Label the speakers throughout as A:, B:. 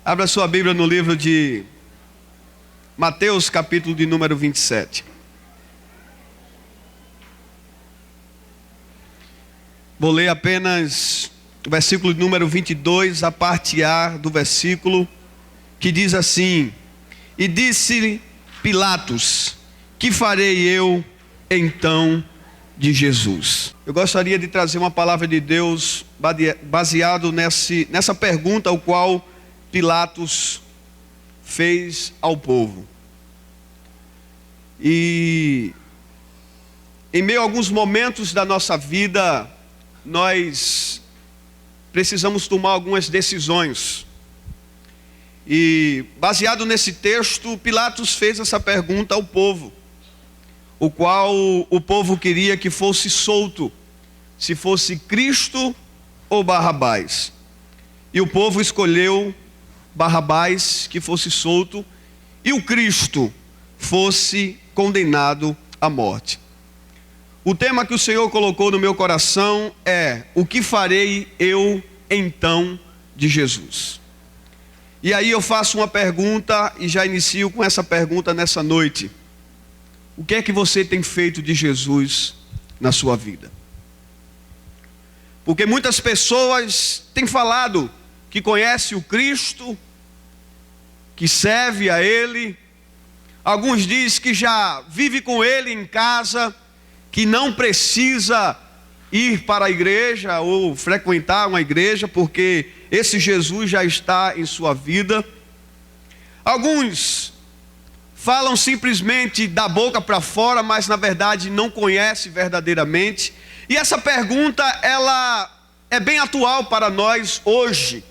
A: Abra sua Bíblia no livro de Mateus, capítulo de número 27. Vou ler apenas o versículo de número 22, a parte A do versículo, que diz assim: E disse Pilatos: Que farei eu então de Jesus? Eu gostaria de trazer uma palavra de Deus baseado nessa pergunta ao qual Pilatos fez ao povo. E em meio a alguns momentos da nossa vida, nós precisamos tomar algumas decisões. E baseado nesse texto, Pilatos fez essa pergunta ao povo, o qual o povo queria que fosse solto, se fosse Cristo ou Barrabás. E o povo escolheu Barrabás, que fosse solto, e o Cristo fosse condenado à morte. O tema que o Senhor colocou no meu coração é: o que farei eu então de Jesus? E aí eu faço uma pergunta e já inicio com essa pergunta nessa noite: o que é que você tem feito de Jesus na sua vida? Porque muitas pessoas têm falado que conhece o Cristo, que serve a Ele. Alguns dizem que já vive com Ele em casa, que não precisa ir para a igreja ou frequentar uma igreja, porque esse Jesus já está em sua vida. Alguns falam simplesmente da boca para fora, mas na verdade não conhecem verdadeiramente. E essa pergunta, ela é bem atual para nós hoje.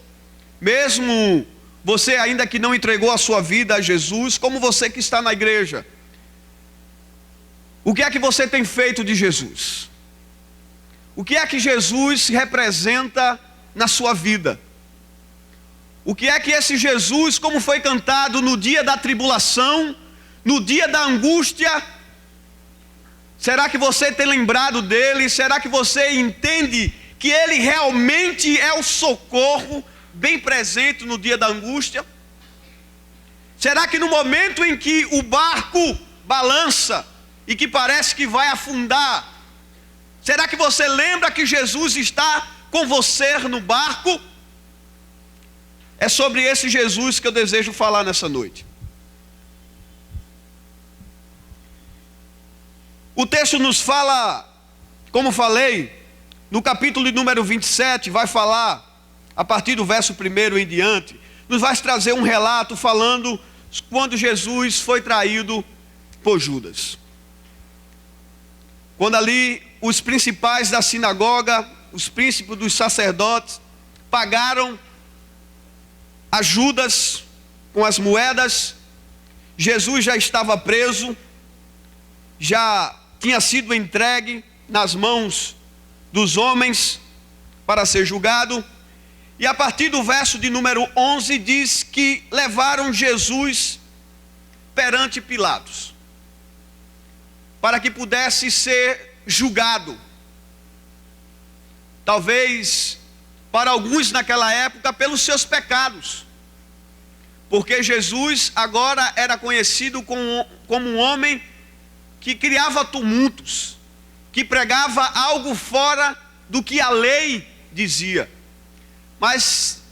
A: Mesmo você ainda que não entregou a sua vida a Jesus, como você que está na igreja, o que é que você tem feito de Jesus? O que é que Jesus representa na sua vida? O que é que esse Jesus, como foi cantado no dia da tribulação, no dia da angústia, será que você tem lembrado dele? Será que você entende que ele realmente é o socorro bem presente no dia da angústia? Será que no momento em que o barco balança e que parece que vai afundar, será que você lembra que Jesus está com você no barco? É sobre esse Jesus que eu desejo falar nessa noite. O texto nos fala, como falei, no capítulo de número 27, vai falar, a partir do verso 1 em diante, nos vai trazer um relato falando quando Jesus foi traído por Judas. Quando ali os principais da sinagoga, os príncipes dos sacerdotes, pagaram a Judas com as moedas, Jesus já estava preso, já tinha sido entregue nas mãos dos homens para ser julgado. E a partir do verso de número 11 diz que levaram Jesus perante Pilatos, para que pudesse ser julgado. Talvez para alguns naquela época pelos seus pecados, porque Jesus agora era conhecido como um homem que criava tumultos, que pregava algo fora do que a lei dizia. Mas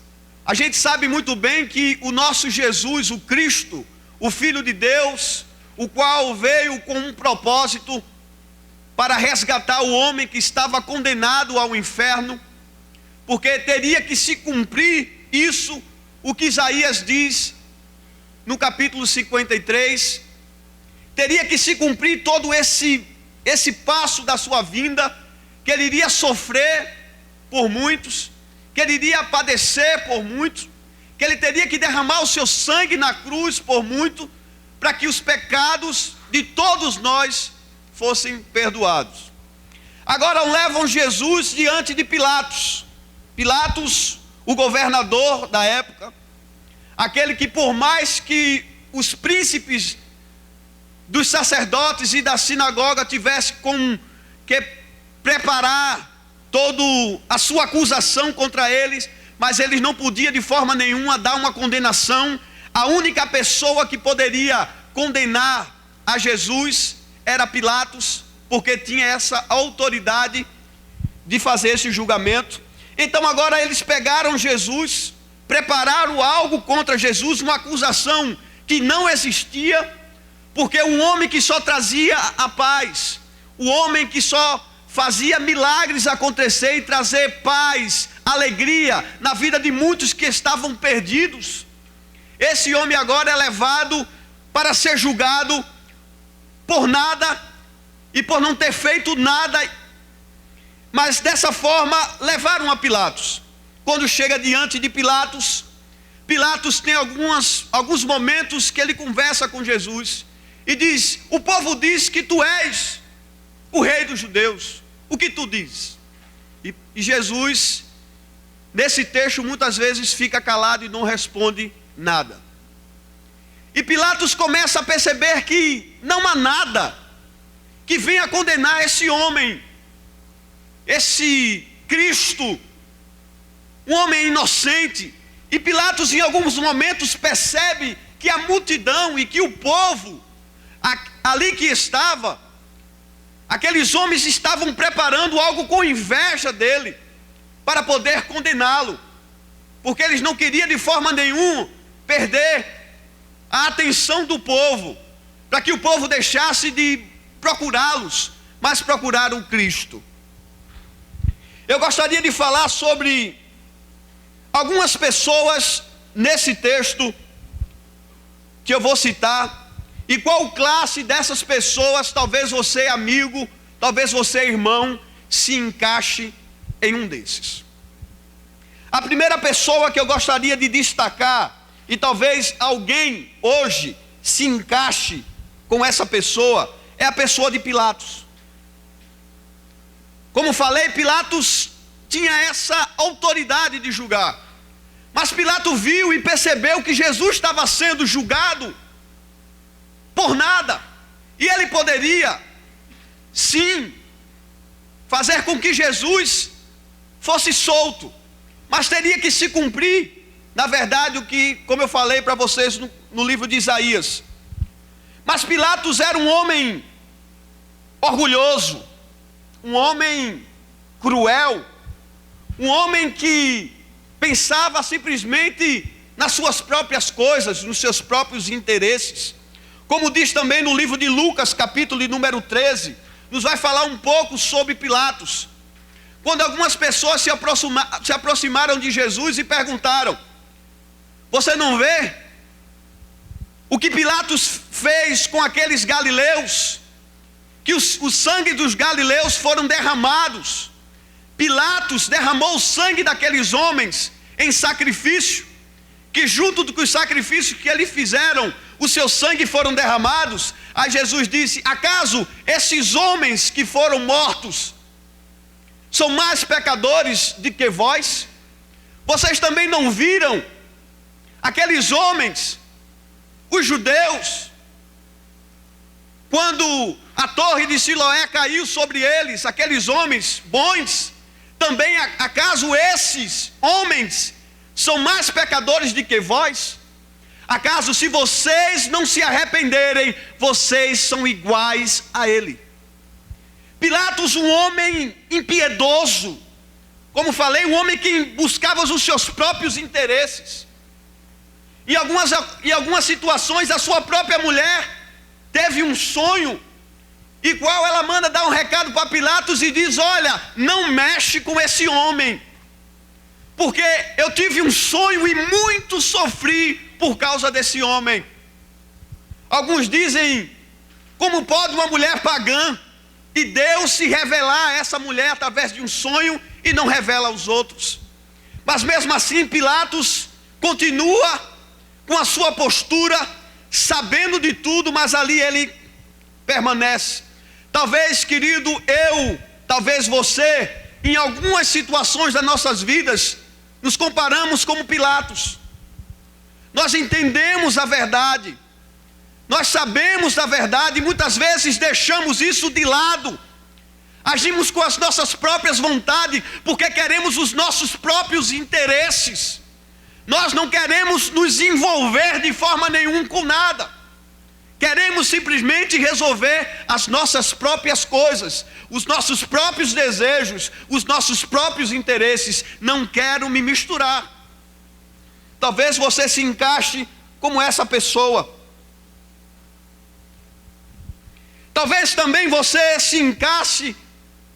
A: a gente sabe muito bem que o nosso Jesus, o Cristo, o Filho de Deus, o qual veio com um propósito para resgatar o homem que estava condenado ao inferno, porque teria que se cumprir isso, o que Isaías diz no capítulo 53, teria que se cumprir todo esse passo da sua vinda, que ele iria sofrer por muitos, que ele iria padecer por muitos, que ele teria que derramar o seu sangue na cruz por muito, para que os pecados de todos nós fossem perdoados. Agora levam Jesus diante de Pilatos. Pilatos, o governador da época, aquele que por mais que os príncipes dos sacerdotes e da sinagoga tivessem que preparar toda a sua acusação contra eles, mas eles não podiam de forma nenhuma dar uma condenação. A única pessoa que poderia condenar a Jesus era Pilatos, porque tinha essa autoridade de fazer esse julgamento. Então agora eles pegaram Jesus, prepararam algo contra Jesus, uma acusação que não existia, porque um homem que só trazia a paz, o homem que só fazia milagres acontecer e trazer paz, alegria na vida de muitos que estavam perdidos, esse homem agora é levado para ser julgado por nada e por não ter feito nada. Mas dessa forma levaram a Pilatos. Quando chega diante de Pilatos, Pilatos tem alguns momentos que ele conversa com Jesus e diz: o povo diz que tu és o rei dos judeus, o que tu dizes? E Jesus, nesse texto, muitas vezes fica calado e não responde nada. E Pilatos começa a perceber que não há nada que venha condenar esse homem, esse Cristo, um homem inocente. E Pilatos em alguns momentos percebe que a multidão e que o povo ali que estava, aqueles homens estavam preparando algo com inveja dele, para poder condená-lo, porque eles não queriam de forma nenhuma perder a atenção do povo, para que o povo deixasse de procurá-los, mas procuraram Cristo. Eu gostaria de falar sobre algumas pessoas nesse texto que eu vou citar, e qual classe dessas pessoas, talvez você amigo, talvez você irmão, se encaixe em um desses. A primeira pessoa que eu gostaria de destacar, e talvez alguém hoje se encaixe com essa pessoa, é a pessoa de Pilatos. Como falei, Pilatos tinha essa autoridade de julgar, mas Pilatos viu e percebeu que Jesus estava sendo julgado por nada, e ele poderia sim fazer com que Jesus fosse solto, mas teria que se cumprir, na verdade, o que, como eu falei para vocês no livro de Isaías. Mas Pilatos era um homem orgulhoso, um homem cruel, um homem que pensava simplesmente nas suas próprias coisas, nos seus próprios interesses. Como diz também no livro de Lucas, capítulo número 13, nos vai falar um pouco sobre Pilatos. Quando algumas pessoas se aproximaram de Jesus e perguntaram: você não vê o que Pilatos fez com aqueles galileus? Que o sangue dos galileus foram derramados. Pilatos derramou o sangue daqueles homens em sacrifício, que junto com os sacrifícios que eles fizeram, o seu sangue foram derramados. Aí Jesus disse: acaso esses homens que foram mortos são mais pecadores do que vós? Vocês também não viram aqueles homens, os judeus, quando a torre de Siloé caiu sobre eles, aqueles homens bons? Também acaso esses homens são mais pecadores do que vós? Acaso se vocês não se arrependerem, vocês são iguais a ele? Pilatos, um homem impiedoso, como falei, um homem que buscava os seus próprios interesses. Em algumas situações, a sua própria mulher teve um sonho, igual ela manda dar um recado para Pilatos e diz: olha, não mexe com esse homem, porque eu tive um sonho e muito sofri por causa desse homem. Alguns dizem: como pode uma mulher pagã e Deus se revelar a essa mulher através de um sonho e não revela aos outros? Mas mesmo assim Pilatos continua com a sua postura, sabendo de tudo, mas ali ele permanece. Talvez, querido, talvez você, em algumas situações das nossas vidas, nos comparamos como Pilatos. Nós entendemos a verdade, nós sabemos da verdade, e muitas vezes deixamos isso de lado. agimos com as nossas próprias vontades, porque queremos os nossos próprios interesses. Nós não queremos nos envolver de forma nenhuma com nada. Queremos simplesmente resolver as nossas próprias coisas, os nossos próprios desejos, os nossos próprios interesses. Não quero me misturar. Talvez você se encaixe como essa pessoa. Talvez também você se encaixe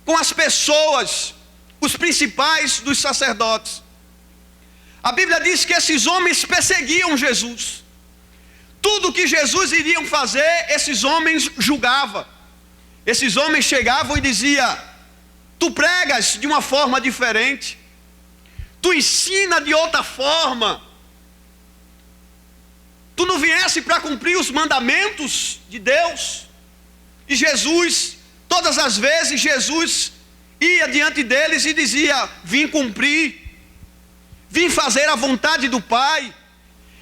A: com as pessoas, os principais dos sacerdotes. A Bíblia diz que esses homens perseguiam Jesus. Tudo que Jesus iria fazer, esses homens julgavam. Esses homens chegavam e diziam: tu pregas de uma forma diferente, tu ensina de outra forma, tu não viesse para cumprir os mandamentos de Deus. E Jesus, todas as vezes, Jesus ia diante deles e dizia: vim cumprir, vim fazer a vontade do Pai.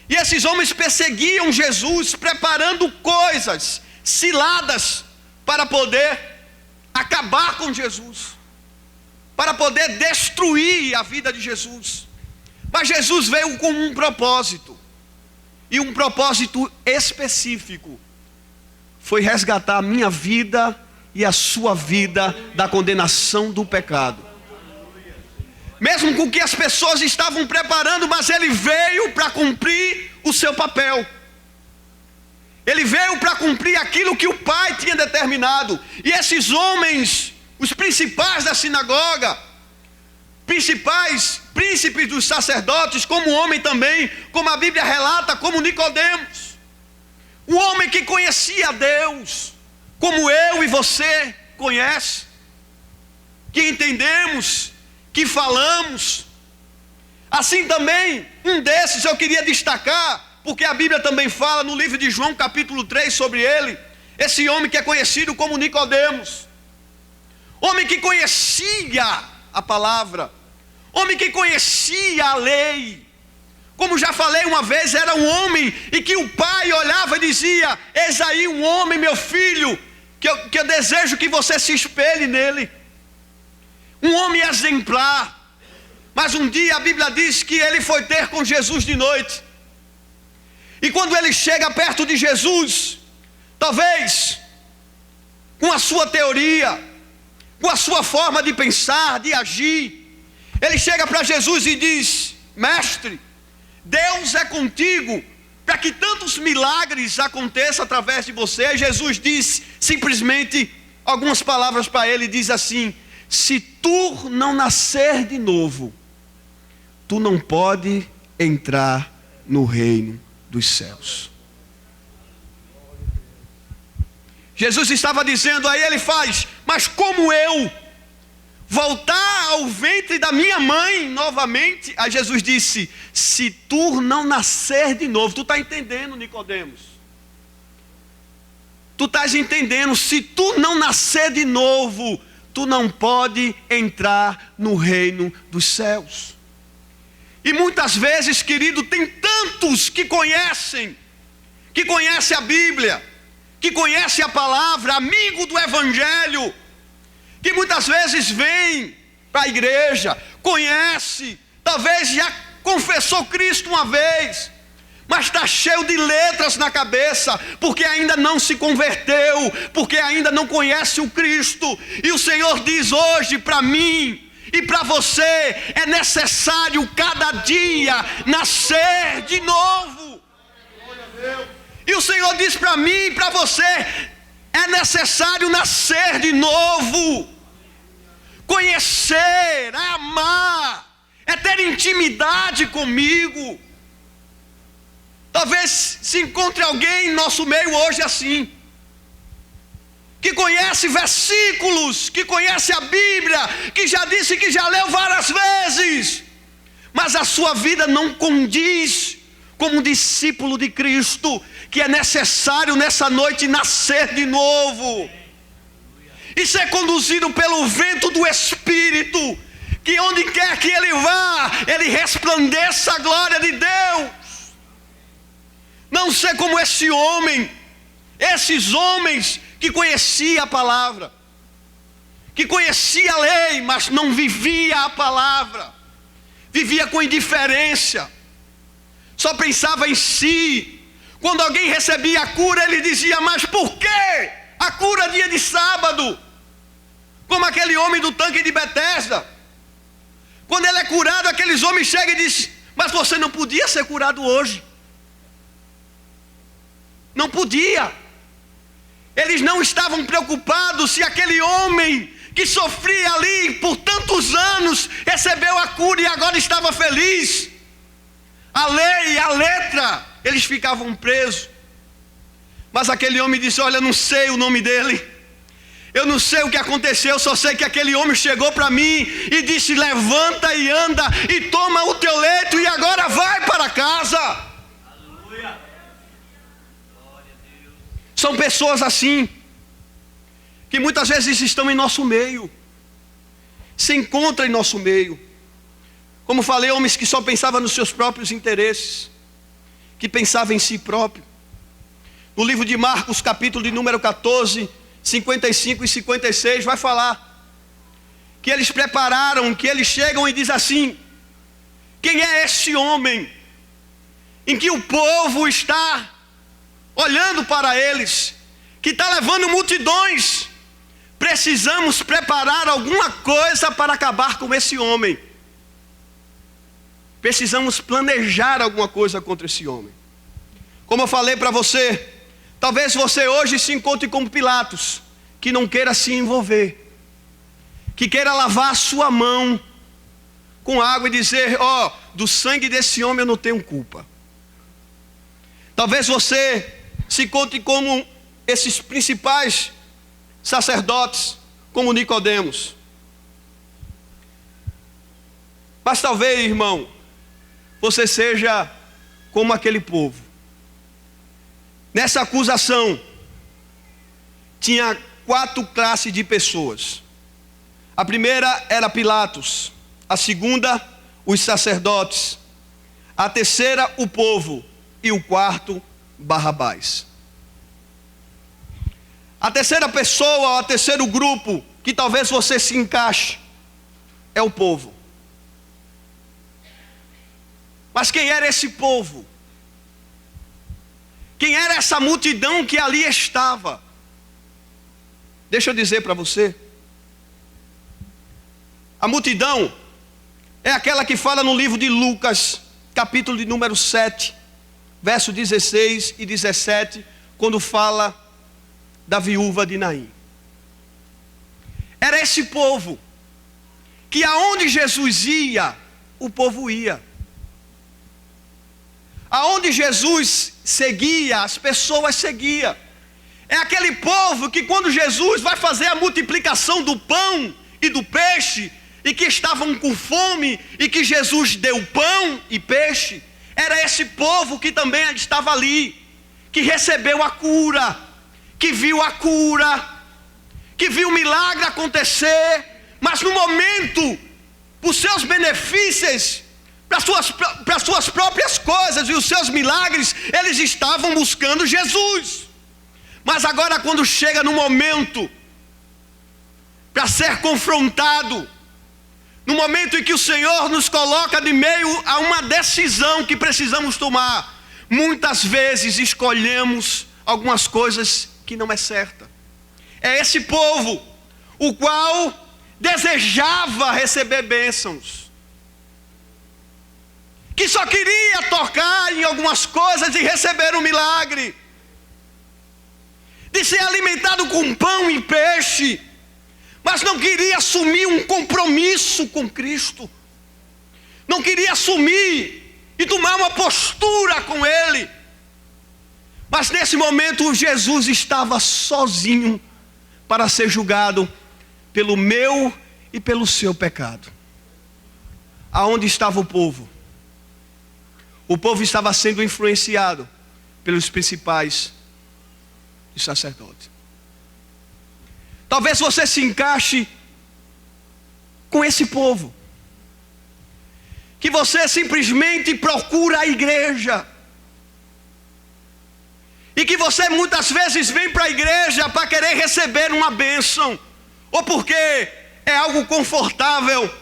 A: E esses homens perseguiam Jesus, preparando coisas, ciladas, para poder acabar com Jesus, para poder destruir a vida de Jesus. Mas Jesus veio com um propósito, e um propósito específico: foi resgatar a minha vida e a sua vida da condenação do pecado. Mesmo com que as pessoas estavam preparando, mas ele veio para cumprir o seu papel. Ele veio para cumprir aquilo que o Pai tinha determinado. E esses homens, os principais da sinagoga, principais príncipes dos sacerdotes, como homem também, como a Bíblia relata, como Nicodemos, um homem que conhecia Deus, como eu e você conhece, que entendemos, que falamos. Assim também, um desses eu queria destacar, porque a Bíblia também fala no livro de João capítulo 3 sobre ele, esse homem que é conhecido como Nicodemos, homem que conhecia a palavra, homem que conhecia a lei. Como já falei uma vez, era um homem e que o pai olhava e dizia: eis aí um homem, meu filho, que eu desejo que você se espelhe nele. Um homem exemplar. Mas um dia a Bíblia diz que ele foi ter com Jesus de noite. E quando ele chega perto de Jesus, talvez com a sua teoria, com a sua forma de pensar, de agir, ele chega para Jesus e diz: mestre, Deus é contigo, para que tantos milagres aconteçam através de você. Jesus diz simplesmente algumas palavras para ele, diz assim: se tu não nascer de novo, tu não pode entrar no reino dos céus. Jesus estava dizendo, aí ele faz: mas como eu voltar ao ventre da minha mãe novamente? Aí Jesus disse: se tu não nascer de novo. Tu está entendendo, Nicodemos? Tu estás entendendo? Se tu não nascer de novo, tu não pode entrar no reino dos céus. E muitas vezes, querido, tem tantos que conhecem a Bíblia, que conhecem a palavra, amigo do Evangelho, que muitas vezes vem para a igreja, conhece, talvez já confessou Cristo uma vez, mas está cheio de letras na cabeça, porque ainda não se converteu, porque ainda não conhece o Cristo. E o Senhor diz hoje para mim e para você: é necessário cada dia nascer de novo. E o Senhor diz para mim e para você: é necessário nascer de novo, conhecer, é amar, é ter intimidade comigo. Talvez se encontre alguém em nosso meio hoje assim, que conhece versículos, que conhece a Bíblia, que já disse que já leu várias vezes, mas a sua vida não condiz como um discípulo de Cristo, que é necessário nessa noite nascer de novo e ser conduzido pelo vento do Espírito, que onde quer que ele vá, ele resplandeça a glória de Deus. Não ser como esse homem, esses homens que conheciam a palavra, que conhecia a lei, mas não vivia a palavra, vivia com indiferença, só pensava em si. Quando alguém recebia a cura, ele dizia: mas por que a cura dia de sábado? Como aquele homem do tanque de Betesda. Quando ele é curado, aqueles homens chegam e dizem: mas você não podia ser curado hoje. Não podia. Eles não estavam preocupados se aquele homem que sofria ali por tantos anos recebeu a cura e agora estava feliz. A lei, a letra, eles ficavam presos. Mas aquele homem disse: olha, eu não sei o nome dele, eu não sei o que aconteceu, eu só sei que aquele homem chegou para mim e disse: levanta e anda e toma o teu leito e agora vai para casa. Aleluia. Glória a Deus. São pessoas assim, que muitas vezes estão em nosso meio, se encontram em nosso meio. Como falei, homens que só pensavam nos seus próprios interesses, que pensavam em si próprio. No livro de Marcos, capítulo de número 14, 55 e 56, vai falar que eles prepararam, que eles chegam e dizem assim: quem é esse homem em que o povo está olhando para eles, que está levando multidões? Precisamos preparar alguma coisa para acabar com esse homem. Precisamos planejar alguma coisa contra esse homem. Como eu falei para você, talvez você hoje se encontre com Pilatos, que não queira se envolver, que queira lavar a sua mão com água e dizer: ó, do sangue desse homem eu não tenho culpa. Talvez você se encontre como esses principais sacerdotes, como Nicodemos. Mas talvez, irmão, você seja como aquele povo. Nessa acusação tinha 4 classes de pessoas. A primeira era Pilatos, a segunda, os sacerdotes, a terceira, o povo, e o quarto, Barrabás. A terceira pessoa, o terceiro grupo, que talvez você se encaixe, é o povo. Mas quem era esse povo? Quem era essa multidão que ali estava? Deixa eu dizer para você. A multidão é aquela que fala no livro de Lucas, capítulo de número 7, verso 16 e 17, quando fala da viúva de Naim. Era esse povo que aonde Jesus ia, o povo ia. Aonde Jesus seguia, as pessoas seguiam. É aquele povo que quando Jesus vai fazer a multiplicação do pão e do peixe, e que estavam com fome, e que Jesus deu pão e peixe, era esse povo que também estava ali, que recebeu a cura, que viu a cura, que viu o milagre acontecer, mas no momento, por seus benefícios, para suas próprias coisas e os seus milagres, eles estavam buscando Jesus. Mas agora, quando chega no momento para ser confrontado, no momento em que o Senhor nos coloca de meio a uma decisão que precisamos tomar, muitas vezes escolhemos algumas coisas que não é certa. É esse povo o qual desejava receber bênçãos, que só queria tocar em algumas coisas e receber um milagre, de ser alimentado com pão e peixe, mas não queria assumir um compromisso com Cristo, não queria assumir e tomar uma postura com Ele. Mas nesse momento Jesus estava sozinho para ser julgado pelo meu e pelo seu pecado. Aonde estava o povo? O povo estava sendo influenciado pelos principais sacerdotes. Talvez você se encaixe com esse povo, que você simplesmente procura a igreja, e que você muitas vezes vem para a igreja para querer receber uma bênção, ou porque é algo confortável.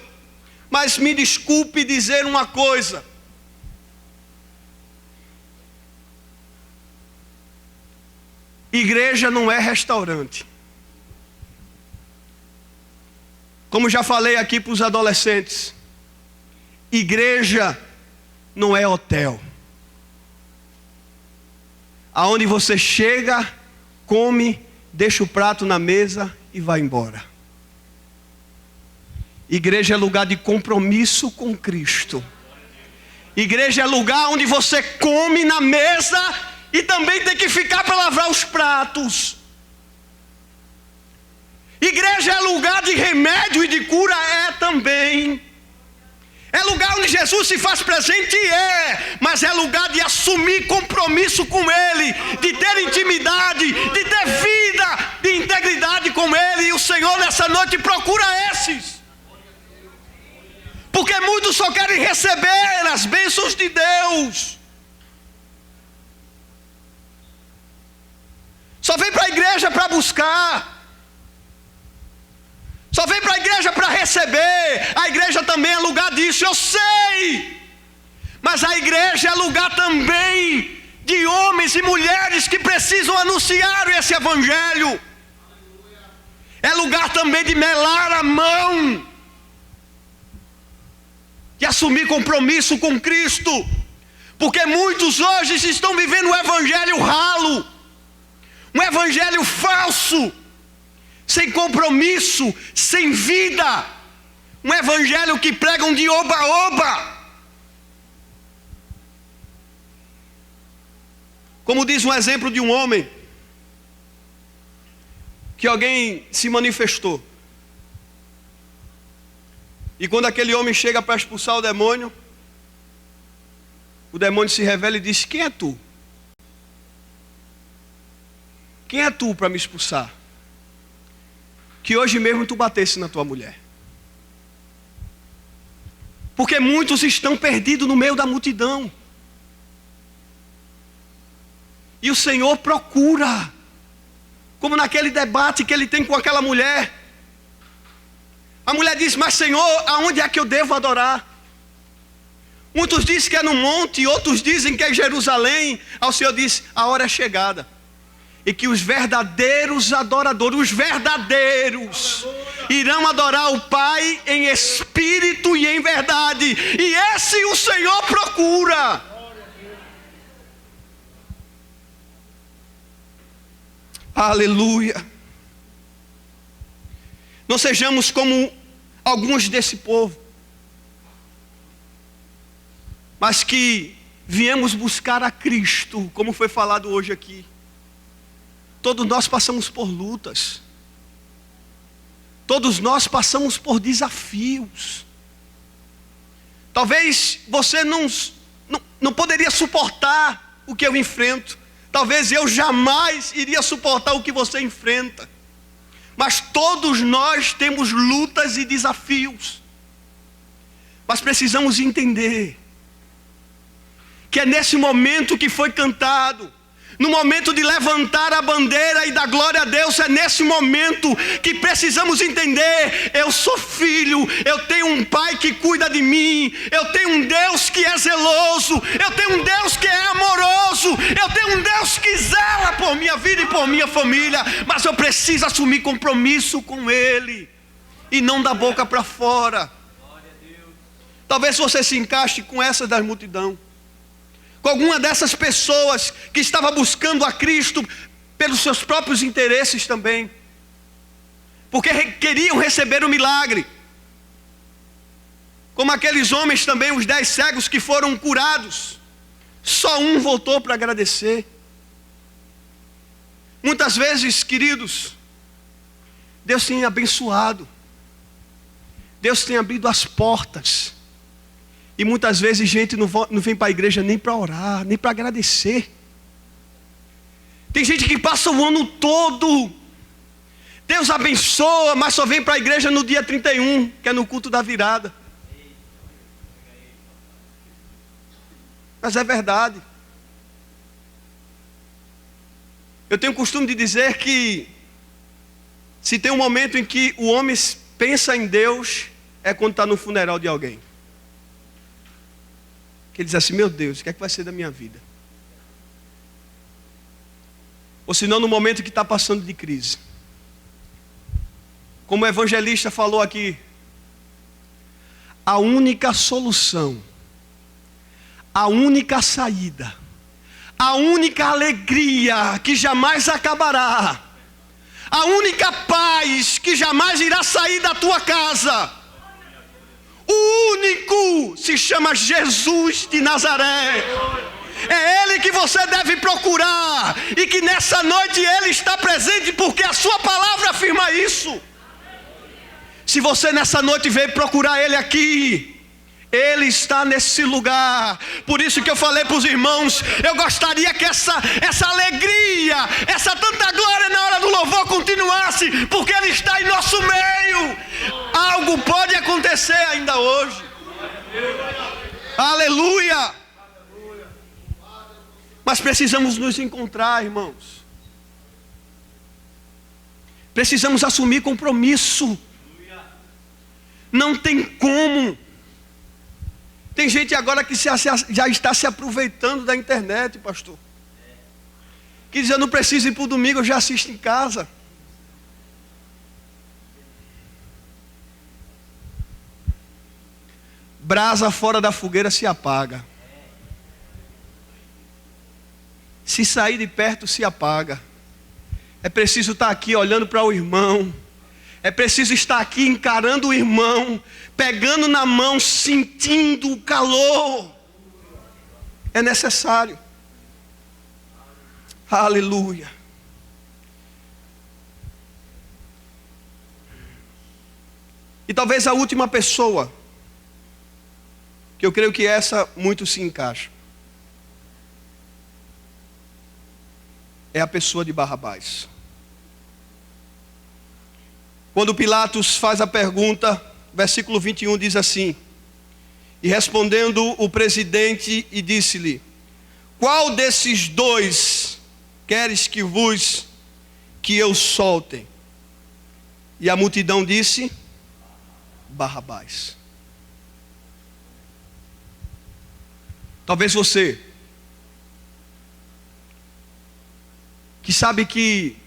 A: Mas me desculpe dizer uma coisa: igreja não é restaurante. Como já falei aqui para os adolescentes, igreja não é hotel, aonde você chega, come, deixa o prato na mesa e vai embora. Igreja é lugar de compromisso com Cristo. Igreja é lugar onde você come na mesa e também tem que ficar para lavar os pratos. Igreja é lugar de remédio e de cura, é também. É lugar onde Jesus se faz presente, mas é lugar de assumir compromisso com Ele, de ter intimidade, de ter vida, de integridade com Ele. E o Senhor nessa noite procura esses, porque muitos só querem receber as bênçãos de Deus, só vem para a igreja para buscar, só vem para a igreja para receber. A igreja também é lugar disso, eu sei. Mas a igreja é lugar também de homens e mulheres que precisam anunciar esse evangelho. É lugar também de melar a mão, de assumir compromisso com Cristo. Porque muitos hoje estão vivendo um evangelho ralo, um evangelho falso, sem compromisso, sem vida, um evangelho que pregam de oba-oba. Como diz um exemplo de um homem, que alguém se manifestou, e quando aquele homem chega para expulsar o demônio se revela e diz: quem é tu? Quem é tu para me expulsar? Que hoje mesmo tu batesse na tua mulher. Porque muitos estão perdidos no meio da multidão. E o Senhor procura, como naquele debate que ele tem com aquela mulher. A mulher diz: mas Senhor, aonde é que eu devo adorar? Muitos dizem que é no monte, outros dizem que é em Jerusalém. Aí o Senhor diz: a hora é chegada, e que os verdadeiros adoradores, os verdadeiros, irão adorar o Pai em espírito e em verdade. E esse o Senhor procura. Aleluia. Não sejamos como alguns desse povo, mas que viemos buscar a Cristo, como foi falado hoje aqui. Todos nós passamos por lutas, todos nós passamos por desafios. Talvez você não poderia suportar o que eu enfrento, talvez eu jamais iria suportar o que você enfrenta, mas todos nós temos lutas e desafios. Mas precisamos entender que é nesse momento que foi cantado, no momento de levantar a bandeira e dar glória a Deus, é nesse momento que precisamos entender: eu sou filho, eu tenho um Pai que cuida de mim, eu tenho um Deus que é zeloso, eu tenho um Deus que é amoroso, eu tenho um Deus que zela por minha vida e por minha família, mas eu preciso assumir compromisso com Ele, e não da boca para fora. Talvez você se encaixe com essa da multidão, com alguma dessas pessoas que estava buscando a Cristo pelos seus próprios interesses também, porque queriam receber o milagre, como aqueles homens também, os 10 cegos que foram curados, só um voltou para agradecer. Muitas vezes, queridos, Deus tem abençoado, Deus tem abrido as portas, e muitas vezes gente não vem para a igreja nem para orar, nem para agradecer. Tem gente que passa o ano todo, Deus abençoa, mas só vem para a igreja no dia 31, que é no culto da virada. Mas é verdade. Eu tenho o costume de dizer que Se tem um momento em que o homem pensa em Deus, é quando está no funeral de alguém. Que ele diz assim, meu Deus, o que é que vai ser da minha vida? Ou senão no momento que está passando de crise. Como o evangelista falou aqui, a única solução, a única saída, a única alegria que jamais acabará, a única paz que jamais irá sair da tua casa, o único se chama Jesus de Nazaré. É Ele que você deve procurar, e que nessa noite Ele está presente, porque a sua palavra afirma isso. Se você nessa noite veio procurar Ele aqui, Ele está nesse lugar. Por isso que eu falei para os irmãos, eu gostaria que essa alegria, essa tanta glória na hora do louvor continuasse, porque Ele está em nosso meio. Algo pode acontecer ainda hoje. Aleluia. Mas precisamos nos encontrar, irmãos. Precisamos assumir compromisso. Não tem como. Tem gente agora que já está se aproveitando da internet, pastor. Que diz, eu não preciso ir para o domingo, eu já assisto em casa. Brasa fora da fogueira se apaga. Se sair de perto se apaga. É preciso estar aqui olhando para o irmão. É preciso estar aqui encarando o irmão, pegando na mão, sentindo o calor. É necessário. Aleluia. E talvez a última pessoa, que eu creio que essa muito se encaixa, é a pessoa de Barrabás. Quando Pilatos faz a pergunta, versículo 21 diz assim: e respondendo o presidente e disse-lhe, qual desses dois queres que eu solte? E a multidão disse, Barrabás. Talvez você, que sabe que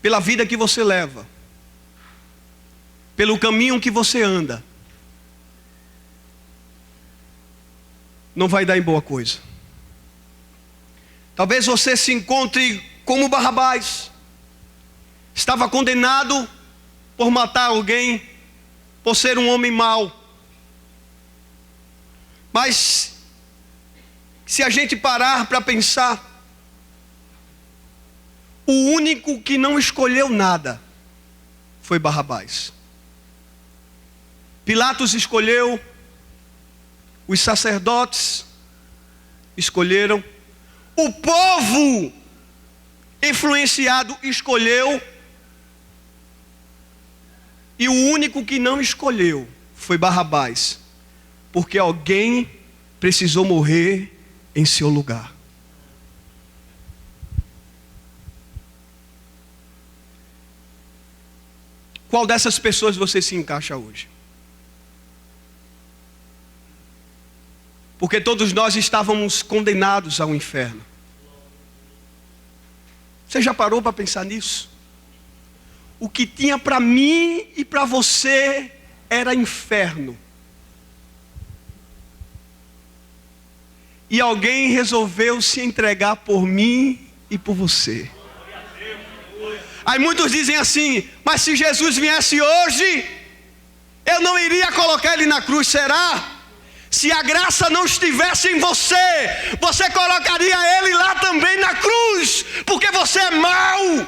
A: pela vida que você leva, pelo caminho que você anda, não vai dar em boa coisa. Talvez você se encontre como Barrabás. Estava condenado por matar alguém, por ser um homem mau. Mas se a gente parar para pensar, o único que não escolheu nada foi Barrabás. Pilatos escolheu, os sacerdotes escolheram, o povo influenciado escolheu, e o único que não escolheu foi Barrabás, porque alguém precisou morrer em seu lugar. Qual dessas pessoas você se encaixa hoje? Porque todos nós estávamos condenados ao inferno. Você já parou para pensar nisso? O que tinha para mim e para você era inferno. E alguém resolveu se entregar por mim e por você. Aí muitos dizem assim, mas se Jesus viesse hoje, eu não iria colocar ele na cruz, será? Se a graça não estivesse em você, você colocaria ele lá também na cruz, porque você é mau.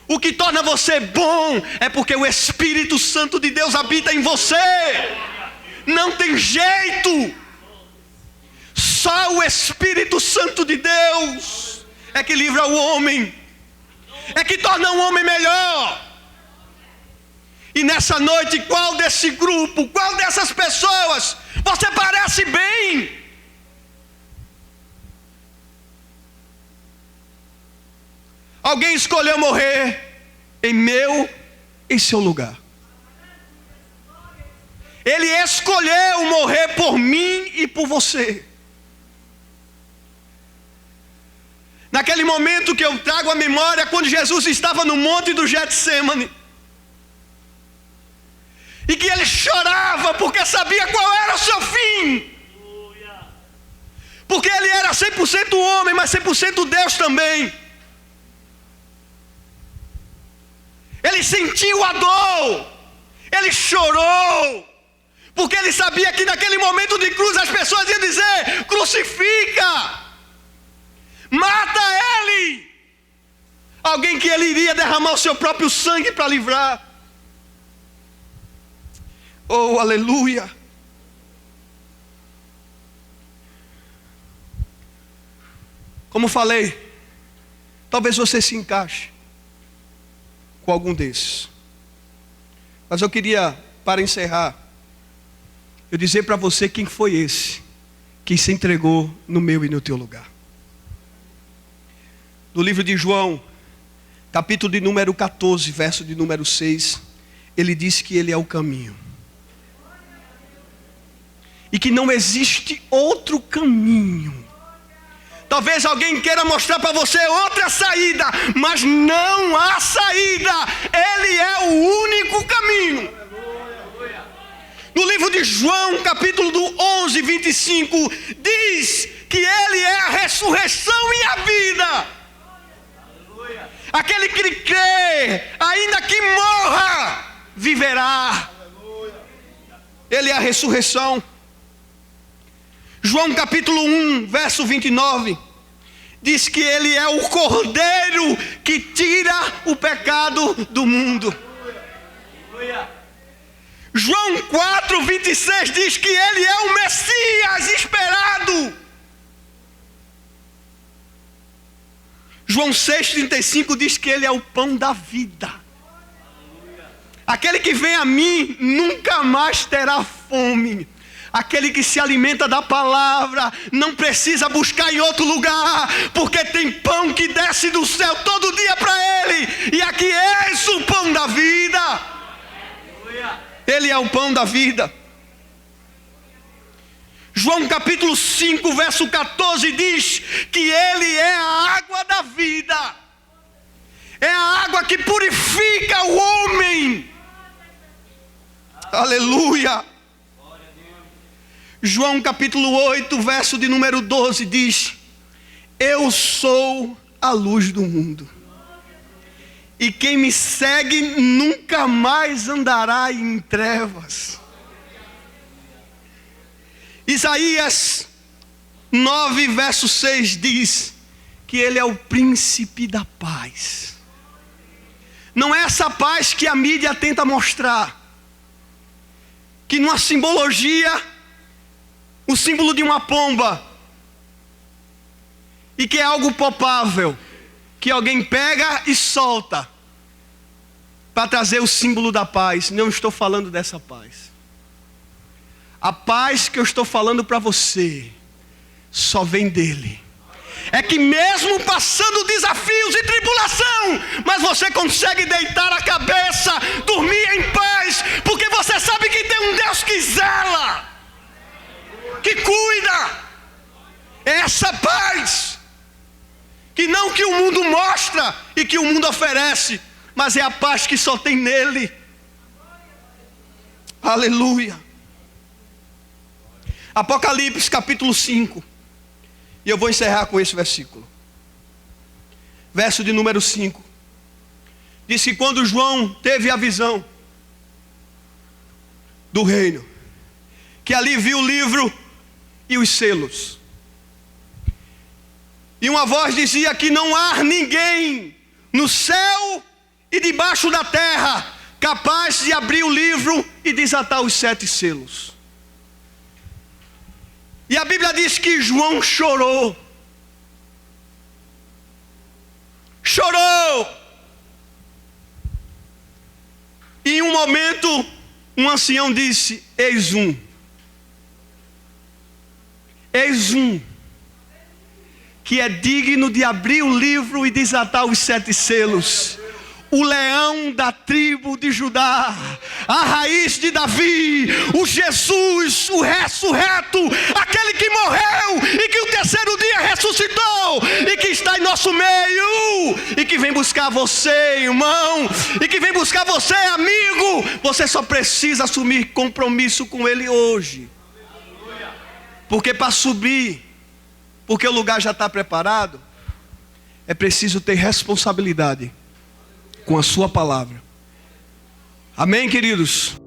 A: O que torna você bom é porque o Espírito Santo de Deus habita em você. Não tem jeito. Só o Espírito Santo de Deus é que livra o homem, é que torna um homem melhor. E nessa noite, qual desse grupo, qual dessas pessoas você parece bem? alguém escolheu morrer em seu lugar. Ele escolheu morrer por mim e por você. Naquele momento que eu trago à memória, quando Jesus estava no monte do Getsêmani, e que ele chorava porque sabia qual era o seu fim. Porque ele era 100% homem, mas 100% Deus também. Ele sentiu a dor, ele chorou, porque ele sabia que naquele momento de cruz as pessoas iam dizer: crucifica, mata ele. Alguém que ele iria derramar o seu próprio sangue para livrar. Oh, aleluia. Como falei, talvez você se encaixe com algum desses. Mas eu queria, para encerrar, eu dizer para você quem foi esse que se entregou no meu e no teu lugar. No livro de João, capítulo de número 14, verso de número 6, ele diz que ele é o caminho. E que não existe outro caminho. Talvez alguém queira mostrar para você outra saída, mas não há saída. Ele é o único caminho. No livro de João, capítulo do 11, 25, diz que ele é a ressurreição e a vida. Aquele que crê, ainda que morra, viverá. Ele é a ressurreição. João capítulo 1, verso 29, diz que ele é o Cordeiro que tira o pecado do mundo. João 4, 26 diz que ele é o Messias esperado. João 6, 35 diz que ele é o pão da vida. Aquele que vem a mim nunca mais terá fome. Aquele que se alimenta da palavra não precisa buscar em outro lugar, porque tem pão que desce do céu todo dia para ele. E aqui é o pão da vida. Ele é o pão da vida. João capítulo 5, verso 14 diz que ele é a água da vida. É a água que purifica o homem. Aleluia. João capítulo 8, verso de número 12 diz: eu sou a luz do mundo, e quem me segue nunca mais andará em trevas. Isaías 9, verso 6 diz que ele é o príncipe da paz. Não é essa paz que a mídia tenta mostrar, que numa simbologia, o símbolo de uma pomba, e que é algo palpável, que alguém pega e solta, para trazer o símbolo da paz. Não estou falando dessa paz. A paz que eu estou falando para você, só vem dele. É que mesmo passando desafios e tribulação, mas você consegue deitar a cabeça, dormir em paz, porque você sabe que tem um Deus que zela, que cuida. É essa paz, que não que o mundo mostra e que o mundo oferece, mas é a paz que só tem nele. Aleluia. Apocalipse capítulo 5, e eu vou encerrar com esse versículo. Verso de número 5. Diz que quando João teve a visão do reino, que ali viu o livro e os selos, e uma voz dizia que não há ninguém no céu e debaixo da terra capaz de abrir o livro e desatar os 7 selos. E a Bíblia diz que João chorou. Chorou. E em um momento, um ancião disse: eis um que é digno de abrir o livro e desatar os 7 selos. O leão da tribo de Judá, a raiz de Davi, o Jesus, o ressurreto, aquele que morreu e que o terceiro dia ressuscitou e que está em nosso meio e que vem buscar você, irmão, e que vem buscar você, amigo. Você só precisa assumir compromisso com Ele hoje, porque para subir, porque o lugar já está preparado, é preciso ter responsabilidade com a sua palavra. Amém, queridos?